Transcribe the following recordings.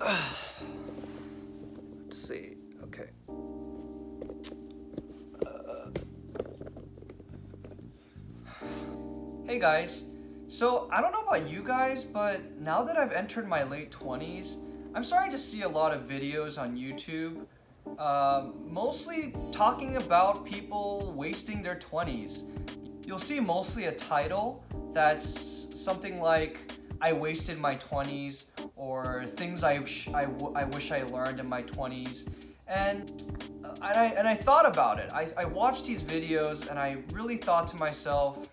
Let's see. Okay. Hey guys. So I don't know about you guys, but now that I've entered my late 20s, I'm starting to see a lot of videos on YouTube, mostly talking about people wasting their 20s. You'll see mostly a title that's something like, I wasted my 20s, or things I wish I learned in my 20s. And I thought about it. I watched these videos and I really thought to myself,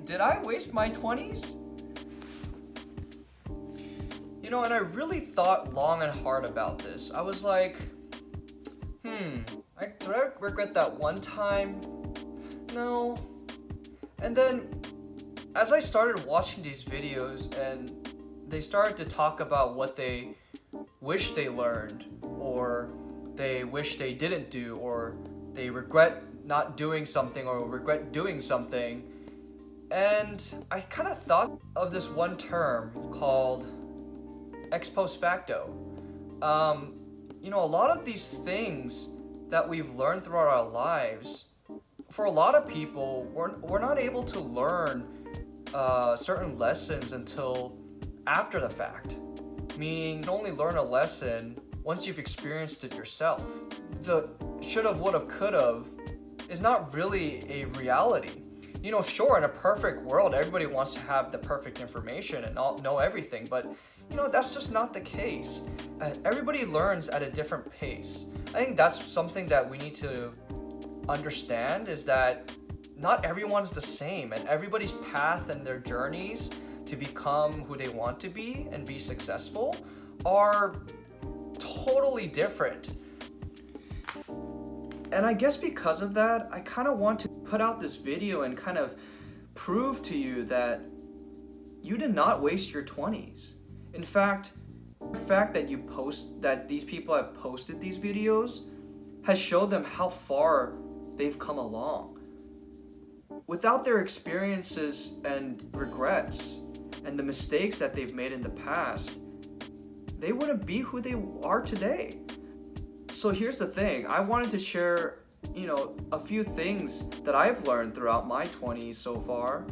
did I waste my 20s? You know, and I really thought long and hard about this. I was like, do I regret that one time? No. And then, as I started watching these videos and they started to talk about what they wish they learned, or they wish they didn't do, or they regret not doing something or regret doing something, and I kind of thought of this one term called ex post facto. You know, a lot of these things that we've learned throughout our lives, for a lot of people, we're not able to learn certain lessons until after the fact. Meaning, you can only learn a lesson once you've experienced it yourself. The should've, would've, could've is not really a reality. You know, sure, in a perfect world, everybody wants to have the perfect information and know everything, but you know, that's just not the case. Everybody learns at a different pace. I think that's something that we need to understand, is that not everyone's the same, and everybody's path and their journeys to become who they want to be and be successful are totally different. And I guess because of that, I kind of want to put out this video and kind of prove to you that you did not waste your 20s. In fact, the fact that these people have posted these videos has showed them how far they've come along. Without their experiences and regrets and the mistakes that they've made in the past, they wouldn't be who they are today. So here's the thing, I wanted to share, you know, a few things that I've learned throughout my 20s so far.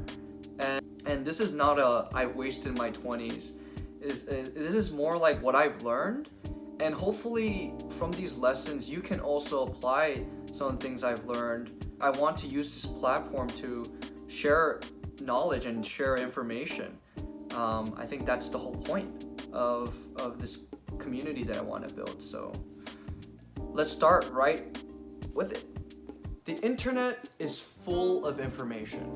And this is not a I wasted my 20s. This is more like what I've learned, and hopefully from these lessons you can also apply some of the things I've learned. I want to use this platform to share knowledge and share information. I think that's the whole point of this community that I want to build. So let's start right with it. The internet is full of information.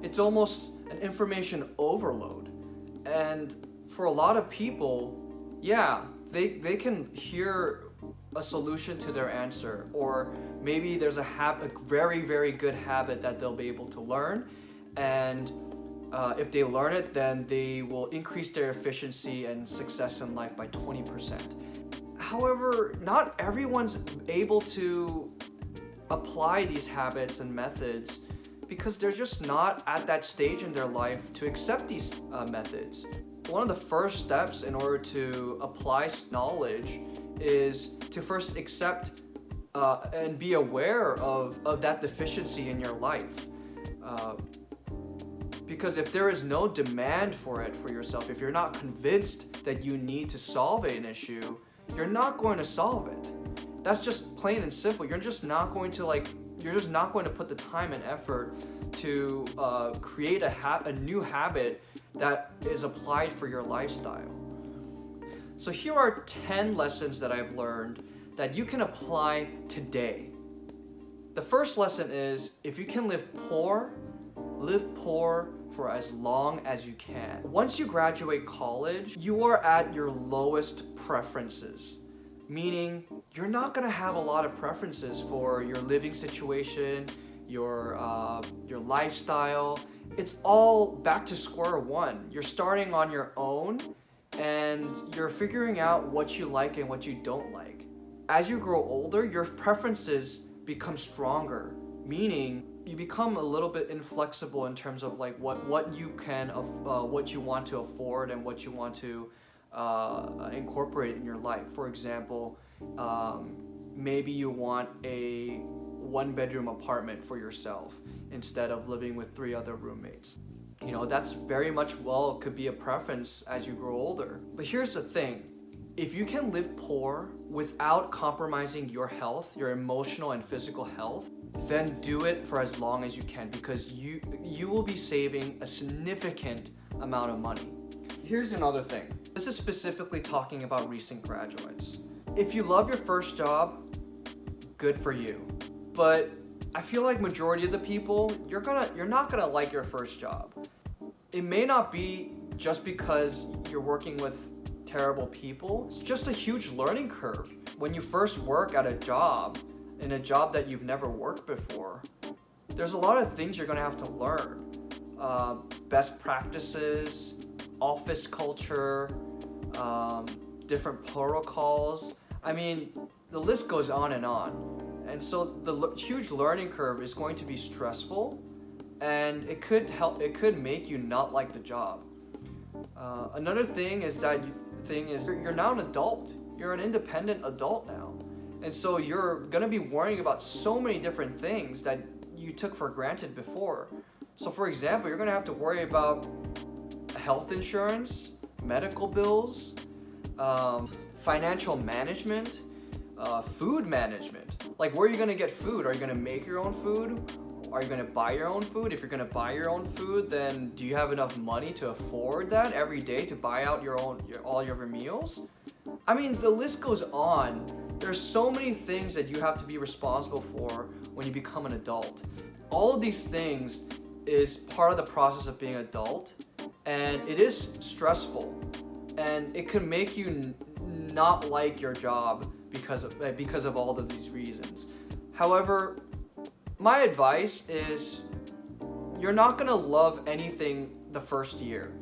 It's almost an information overload. And for a lot of people, yeah, they can hear a solution to their answer, or maybe there's a very, very good habit that they'll be able to learn, and if they learn it, then they will increase their efficiency and success in life by 20%. However, not everyone's able to apply these habits and methods because they're just not at that stage in their life to accept these methods. One of the first steps in order to apply knowledge is to first accept and be aware of that deficiency in your life. Because if there is no demand for it for yourself, if you're not convinced that you need to solve an issue, you're not going to solve it. That's just plain and simple. You're just not going to put the time and effort to create a new habit that is applied for your lifestyle. So here are 10 lessons that I've learned that you can apply today. The first lesson is, if you can live poor for as long as you can. Once you graduate college, you are at your lowest preferences. Meaning, you're not gonna have a lot of preferences for your living situation, your lifestyle. It's all back to square one. You're starting on your own, and you're figuring out what you like and what you don't like. As you grow older, your preferences become stronger, meaning you become a little bit inflexible in terms of like what you want to afford and what you want to incorporate in your life. For example, maybe you want a one-bedroom apartment for yourself instead of living with 3 other roommates. You know, that's very much, well, could be a preference as you grow older. But here's the thing. If you can live poor without compromising your health, your emotional and physical health, then do it for as long as you can, because you will be saving a significant amount of money. Here's another thing. This is specifically talking about recent graduates. If you love your first job, good for you. But I feel like majority of the people, you're not gonna like your first job. It may not be just because you're working with terrible people. It's just a huge learning curve. When you first work at a job, in a job that you've never worked before, there's a lot of things you're gonna have to learn. Best practices, office culture, different protocols. I mean, the list goes on and on. And so the huge learning curve is going to be stressful, and it could make you not like the job. Another thing is you're now an adult. You're an independent adult now. And so you're gonna be worrying about so many different things that you took for granted before. So for example, you're gonna have to worry about health insurance, medical bills, financial management, food management. Like, where are you gonna get food? Are you gonna make your own food? Are you gonna buy your own food? If you're gonna buy your own food, then do you have enough money to afford that every day to buy out all your meals? I mean, the list goes on. There's so many things that you have to be responsible for when you become an adult. All of these things is part of the process of being an adult, and it is stressful, and it can make you not like your job because of all of these reasons. However, my advice is you're not gonna love anything the first year.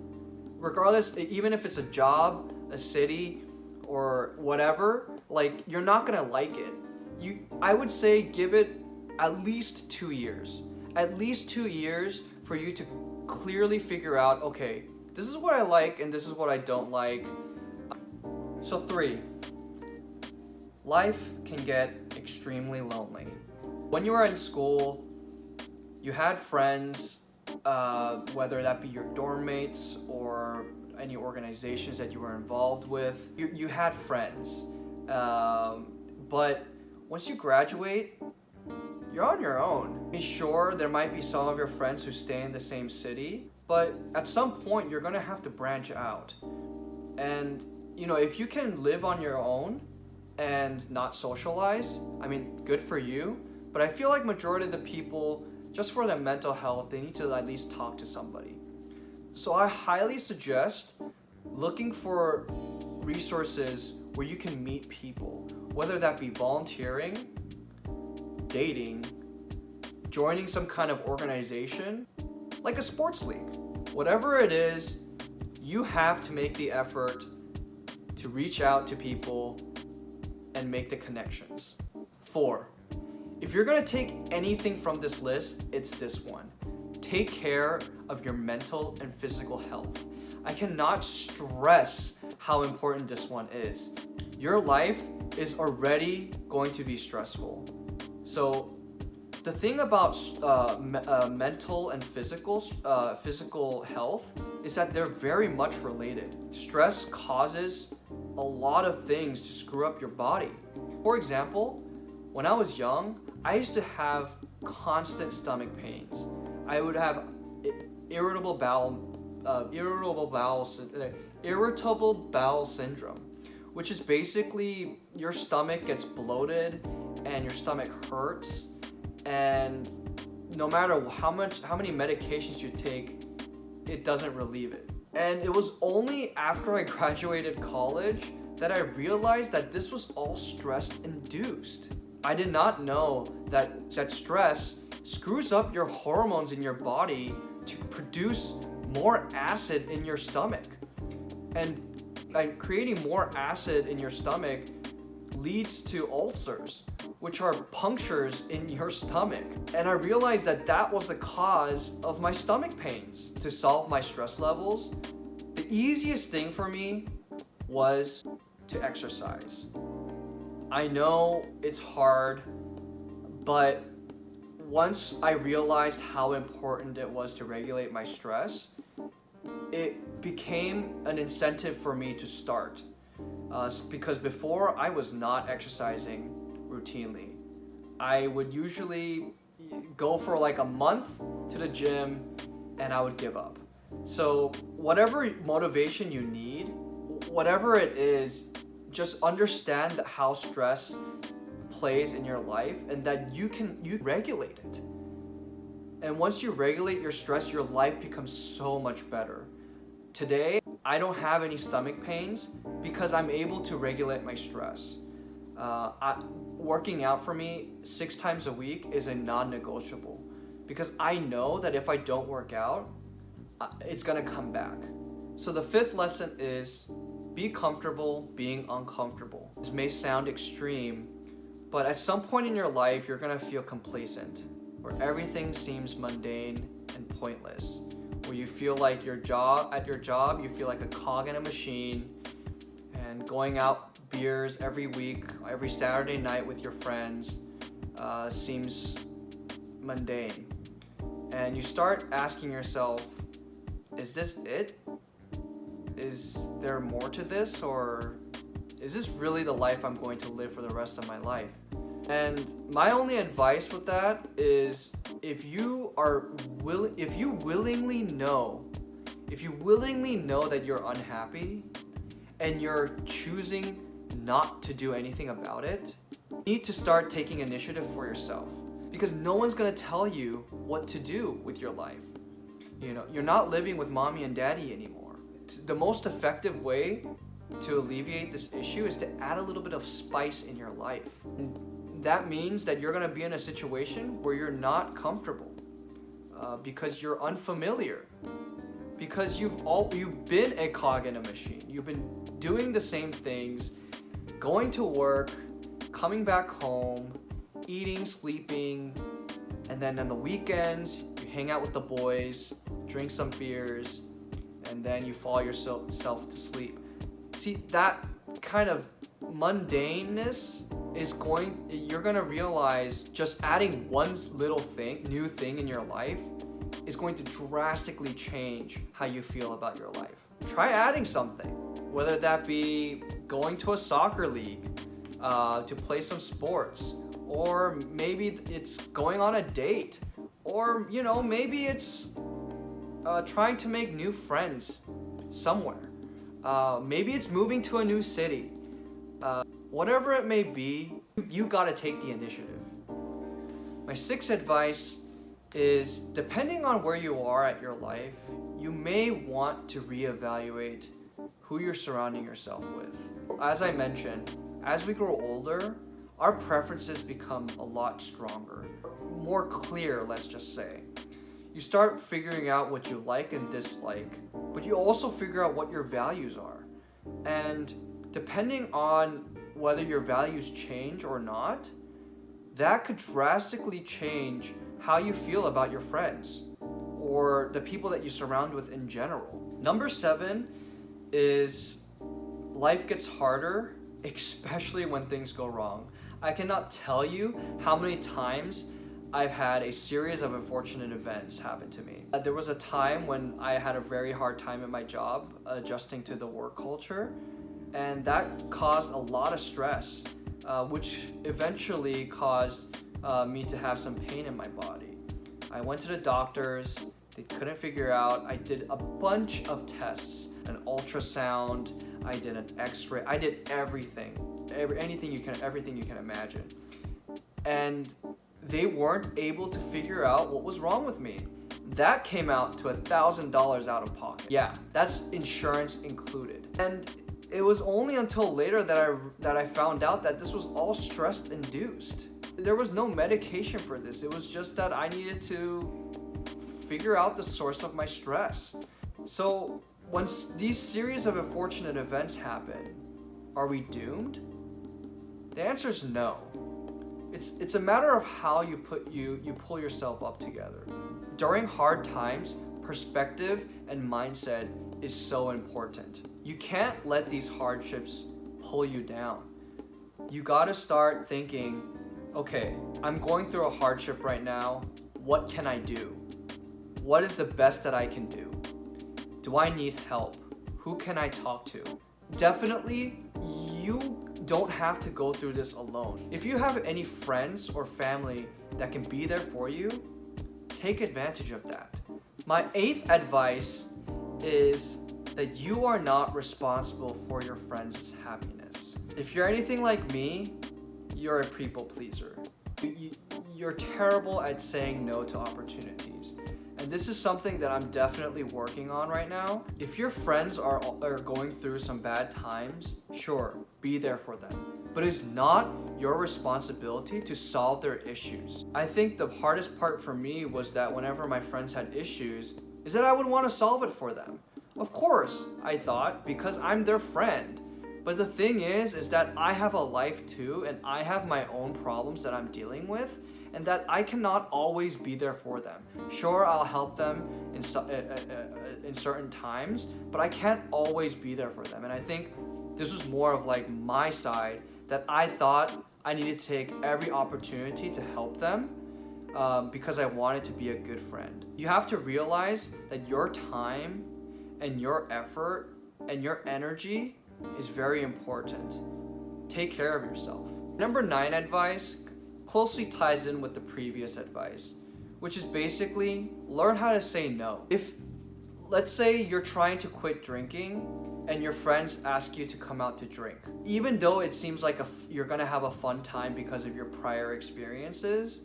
Regardless, even if it's a job, a city, or whatever, like, you're not gonna like it. I would say give it at least 2 years. At least 2 years for you to clearly figure out, okay, this is what I like and this is what I don't like. So 3, life can get extremely lonely. When you were in school, you had friends, whether that be your dorm mates or any organizations that you were involved with. You had friends, but once you graduate, you're on your own. I mean, sure, there might be some of your friends who stay in the same city, but at some point you're gonna have to branch out. And you know, if you can live on your own and not socialize, I mean, good for you. But I feel like majority of the people, just for their mental health, they need to at least talk to somebody. So I highly suggest looking for resources where you can meet people, whether that be volunteering, dating, joining some kind of organization, like a sports league. Whatever it is, you have to make the effort to reach out to people and make the connections. 4, if you're gonna take anything from this list, it's this one. Take care of your mental and physical health. I cannot stress how important this one is. Your life is already going to be stressful. So the thing about mental and physical health is that they're very much related. Stress causes a lot of things to screw up your body. For example, when I was young, I used to have constant stomach pains. I would have irritable bowel syndrome, which is basically your stomach gets bloated and your stomach hurts, and no matter how many medications you take, it doesn't relieve it. And it was only after I graduated college that I realized that this was all stress induced. I did not know that stress screws up your hormones in your body to produce more acid in your stomach. And creating more acid in your stomach leads to ulcers, which are punctures in your stomach. And I realized that that was the cause of my stomach pains. To solve my stress levels, the easiest thing for me was to exercise. I know it's hard, but once I realized how important it was to regulate my stress, it became an incentive for me to start. Because before, I was not exercising routinely. I would usually go for like a month to the gym and I would give up. So whatever motivation you need, whatever it is, just understand how stress plays in your life and that you regulate it. And once you regulate your stress, your life becomes so much better. Today, I don't have any stomach pains because I'm able to regulate my stress. Working out for me 6 times a week is a non-negotiable because I know that if I don't work out, it's gonna come back. So the 5th lesson is be comfortable being uncomfortable. This may sound extreme, but at some point in your life, you're gonna feel complacent, where everything seems mundane and pointless, where you feel like at your job, you feel like a cog in a machine, and going out beers every week, every Saturday night with your friends seems mundane. And you start asking yourself, is this it? Is there more to this, or is this really the life I'm going to live for the rest of my life? And my only advice with that is if you willingly know that you're unhappy and you're choosing not to do anything about it, you need to start taking initiative for yourself, because no one's going to tell you what to do with your life. You know, you're not living with mommy and daddy anymore. The most effective way to alleviate this issue is to add a little bit of spice in your life. And that means that you're going to be in a situation where you're not comfortable because you're unfamiliar, because you've been a cog in a machine. You've been doing the same things, going to work, coming back home, eating, sleeping, and then on the weekends you hang out with the boys, drink some beers, and then you fall yourself to sleep. See, that kind of mundaneness you're gonna realize just adding one little new thing in your life is going to drastically change how you feel about your life. Try adding something, whether that be going to a soccer league, to play some sports, or maybe it's going on a date, or maybe it's trying to make new friends somewhere. Maybe it's moving to a new city. Whatever it may be, you gotta take the initiative. My 6th advice is, depending on where you are at your life, you may want to reevaluate who you're surrounding yourself with. As I mentioned, as we grow older, our preferences become a lot stronger, more clear, let's just say. You start figuring out what you like and dislike, but you also figure out what your values are. And depending on whether your values change or not, that could drastically change how you feel about your friends or the people that you surround with in general. Number 7 is life gets harder, especially when things go wrong. I cannot tell you how many times I've had a series of unfortunate events happen to me. There was a time when I had a very hard time at my job adjusting to the work culture, and that caused a lot of stress, which eventually caused me to have some pain in my body. I went to the doctors, they couldn't figure out. I did a bunch of tests, an ultrasound, I did an x-ray, I did everything, everything you can imagine. And they weren't able to figure out what was wrong with me. That came out to $1,000 out of pocket. Yeah, that's insurance included. And it was only until later that I found out that this was all stress induced. There was no medication for this. It was just that I needed to figure out the source of my stress. So once these series of unfortunate events happen, are we doomed? The answer is no. It's a matter of how you pull yourself up together. During hard times, perspective and mindset is so important. You can't let these hardships pull you down. You gotta start thinking, okay, I'm going through a hardship right now. What can I do? What is the best that I can do? Do I need help? Who can I talk to? Definitely, you don't have to go through this alone. If you have any friends or family that can be there for you, take advantage of that. My 8th advice is that you are not responsible for your friends' happiness. If you're anything like me, you're a people pleaser. You're terrible at saying no to opportunities. And this is something that I'm definitely working on right now. If your friends are going through some bad times, sure, be there for them. But it's not your responsibility to solve their issues. I think the hardest part for me was that whenever my friends had issues, is that I would want to solve it for them. Of course, I thought, because I'm their friend. But the thing is that I have a life too, and I have my own problems that I'm dealing with, and that I cannot always be there for them. Sure, I'll help them in certain times, but I can't always be there for them. And I think this was more of like my side, that I thought I needed to take every opportunity to help them because I wanted to be a good friend. You have to realize that your time and your effort and your energy is very important. Take care of yourself. Number 9 advice closely ties in with the previous advice, which is basically learn how to say no. If, let's say you're trying to quit drinking and your friends ask you to come out to drink, even though it seems like you're gonna have a fun time because of your prior experiences,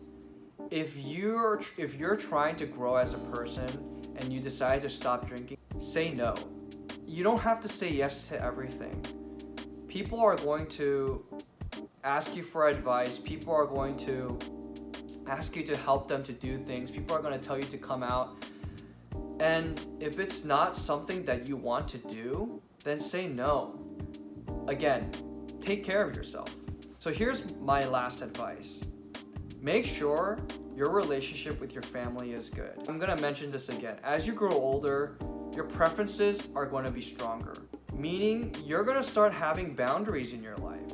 if you're trying to grow as a person and you decide to stop drinking, say no. You don't have to say yes to everything. People are going to ask you for advice. People are going to ask you to help them to do things. People are going to tell you to come out. And if it's not something that you want to do, then say no. Again, take care of yourself. So here's my last advice. Make sure your relationship with your family is good. I'm going to mention this again. As you grow older, your preferences are going to be stronger, meaning you're going to start having boundaries in your life.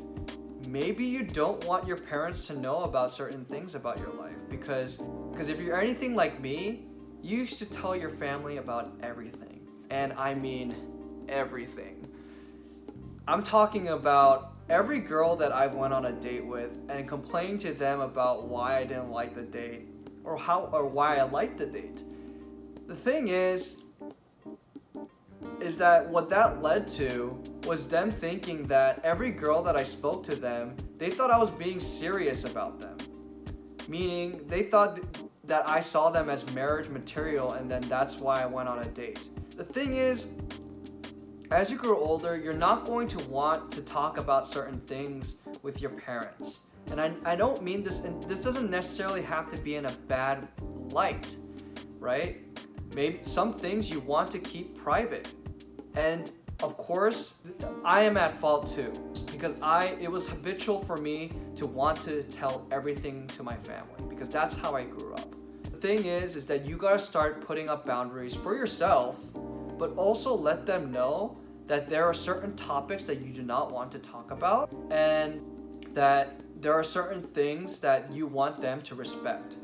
Maybe you don't want your parents to know about certain things about your life because if you're anything like me, you used to tell your family about everything. And I mean everything. I'm talking about every girl that I went on a date with and complaining to them about why I didn't like the date or why I liked the date. The thing is that what that led to was them thinking that every girl that I spoke to them, they thought I was being serious about them. Meaning they thought that I saw them as marriage material, and then that's why I went on a date. The thing is, as you grow older, you're not going to want to talk about certain things with your parents. And I don't mean this, and this doesn't necessarily have to be in a bad light, right? Maybe some things you want to keep private. And of course, I am at fault too, because it was habitual for me to want to tell everything to my family, because that's how I grew up. The thing is that you gotta start putting up boundaries for yourself, but also let them know that there are certain topics that you do not want to talk about, and that there are certain things that you want them to respect.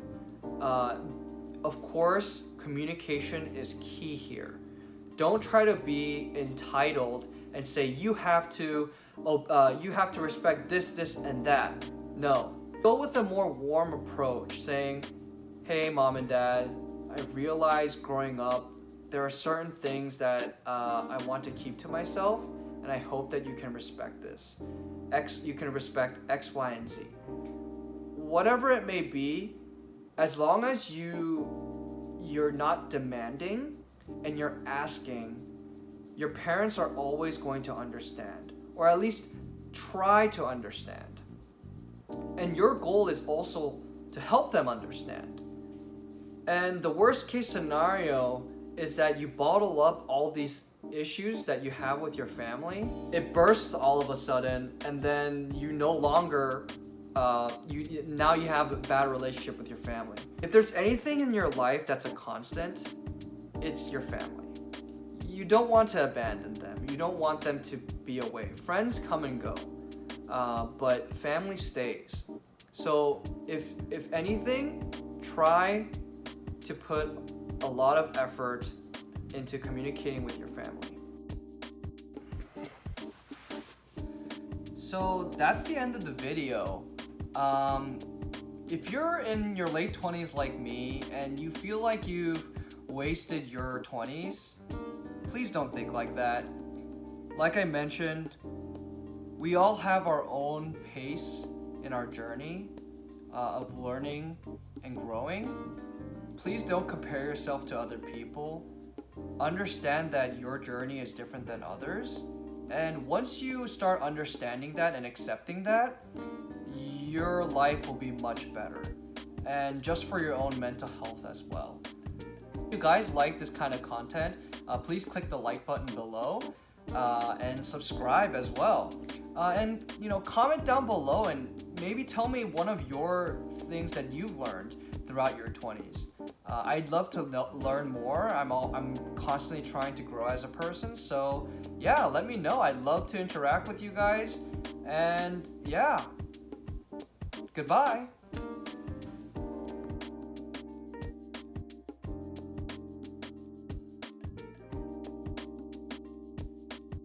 Of course, communication is key here. Don't try to be entitled and say you have to respect this, and that. No. Go with a more warm approach, saying, hey, mom and dad, I've realized growing up there are certain things that I want to keep to myself, and I hope that you can respect this. You can respect X, Y, and Z. Whatever it may be, as long as you're not demanding and you're asking, your parents are always going to understand, or at least try to understand. And your goal is also to help them understand. And the worst case scenario is that you bottle up all these issues that you have with your family. It bursts all of a sudden, and then you no longer now you have a bad relationship with your family. If there's anything in your life that's a constant, it's your family. You don't want to abandon them. You don't want them to be away. Friends come and go, but family stays. So if anything, try to put a lot of effort into communicating with your family. So that's the end of the video. If you're in your late 20s like me and you feel like you've wasted your 20s, please don't think like that. Like I mentioned, we all have our own pace in our journey of learning and growing. Please don't compare yourself to other people. Understand that your journey is different than others. And once you start understanding that and accepting that, your life will be much better. And just for your own mental health as well. If you guys like this kind of content, please click the like button below and subscribe as well. And comment down below and maybe tell me one of your things that you've learned throughout your 20s. I'd love to learn more. I'm constantly trying to grow as a person, so yeah, let me know. I'd love to interact with you guys, and yeah, goodbye.